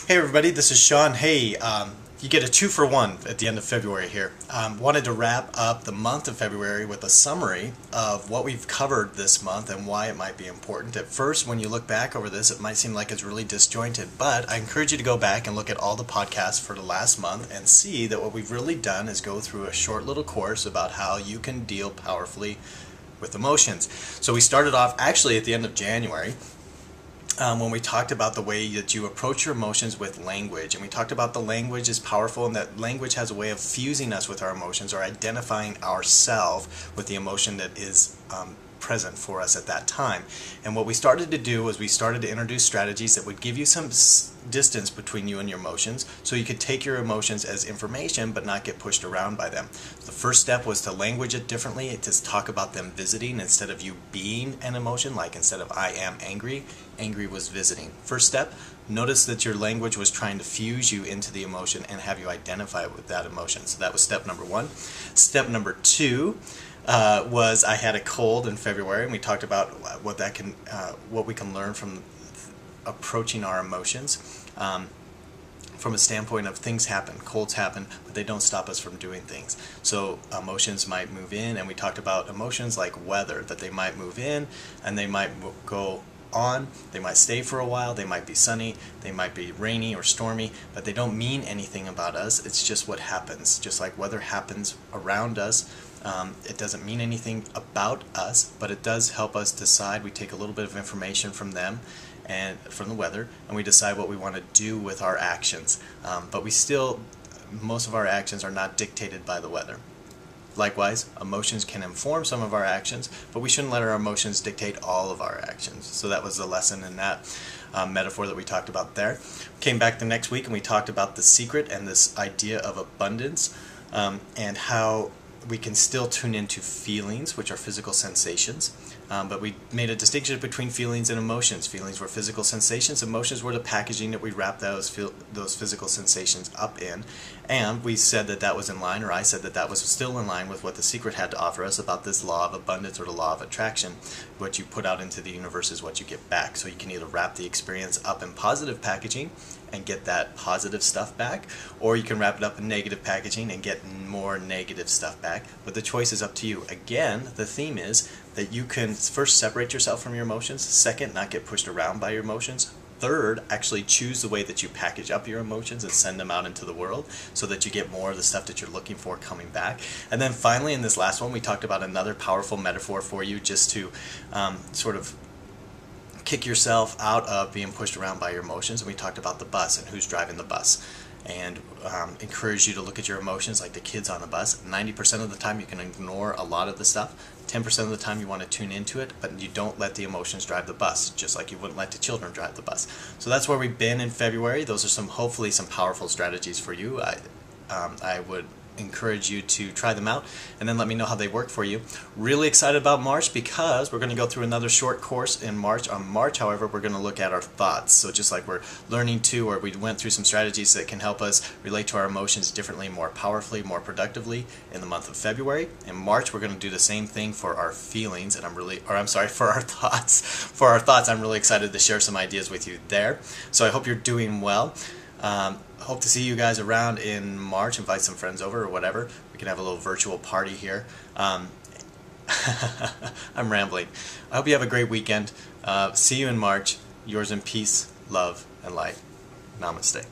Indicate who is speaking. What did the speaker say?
Speaker 1: Hey everybody, this is Sean. Hey, you get a 2-for-1 at the end of February here. Wanted to wrap up the month of February with a summary of what we've covered this month and why it might be important. At first, when you look back over this, it might seem like it's really disjointed, but I encourage you to go back and look at all the podcasts for the last month and see that what we've really done is go through a short little course about how you can deal powerfully with emotions. So we started off actually at the end of January, when we talked about the way that you approach your emotions with language, and we talked about the language is powerful and that language has a way of fusing us with our emotions or identifying ourselves with the emotion that is present for us at that time. And what we started to do was we started to introduce strategies that would give you some distance between you and your emotions, so you could take your emotions as information but not get pushed around by them. The first step was to language it differently, to talk about them visiting instead of you being an emotion. Like instead of I am angry, angry was visiting. First step, notice that your language was trying to fuse you into the emotion and have you identify with that emotion. So that was step number one. Step number two was I had a cold in February, and we talked about what we can learn from approaching our emotions from a standpoint of things happen, colds happen, but they don't stop us from doing things. So emotions might move in, and we talked about emotions like weather, that they might move in and they might go on, they might stay for a while, they might be sunny, they might be rainy or stormy, but they don't mean anything about us. It's just what happens. Just like weather happens around us, it doesn't mean anything about us, but it does help us decide. We take a little bit of information from them and from the weather, and we decide what we want to do with our actions. But most of our actions are not dictated by the weather. Likewise, emotions can inform some of our actions, but we shouldn't let our emotions dictate all of our actions. So that was the lesson in that metaphor that we talked about there. Came back the next week and we talked about the secret and this idea of abundance, and how we can still tune into feelings, which are physical sensations, but we made a distinction between feelings and emotions. Feelings were physical sensations, emotions were the packaging that we wrap those physical sensations up in, and we said that that was in line, or I said that that was still in line with what the secret had to offer us about this law of abundance or the law of attraction. What you put out into the universe is what you get back. So you can either wrap the experience up in positive packaging and get that positive stuff back, or you can wrap it up in negative packaging and get more negative stuff back. But the choice is up to you. Again, the theme is that you can first separate yourself from your emotions. Second, not get pushed around by your emotions. Third, actually choose the way that you package up your emotions and send them out into the world so that you get more of the stuff that you're looking for coming back. And then finally, in this last one, we talked about another powerful metaphor for you just to sort of kick yourself out of being pushed around by your emotions. And we talked about the bus and who's driving the bus, and encourage you to look at your emotions like the kids on the bus. 90% of the time you can ignore a lot of the stuff. 10% of the time you want to tune into it, but you don't let the emotions drive the bus, just like you wouldn't let the children drive the bus. So that's where we've been in February. Those are hopefully some powerful strategies for you. I would encourage you to try them out and then let me know how they work for you. Really excited about March because we're going to go through another short course in March. On March, however, we're going to look at our thoughts. So just like we're learning to, or we went through some strategies that can help us relate to our emotions differently, more powerfully, more productively in the month of February. In March, we're going to do the same thing for our feelings, and for our thoughts. For our thoughts, I'm really excited to share some ideas with you there. So I hope you're doing well. Hope to see you guys around in March. Invite some friends over or whatever. We can have a little virtual party here. I'm rambling. I hope you have a great weekend. See you in March. Yours in peace, love, and light. Namaste.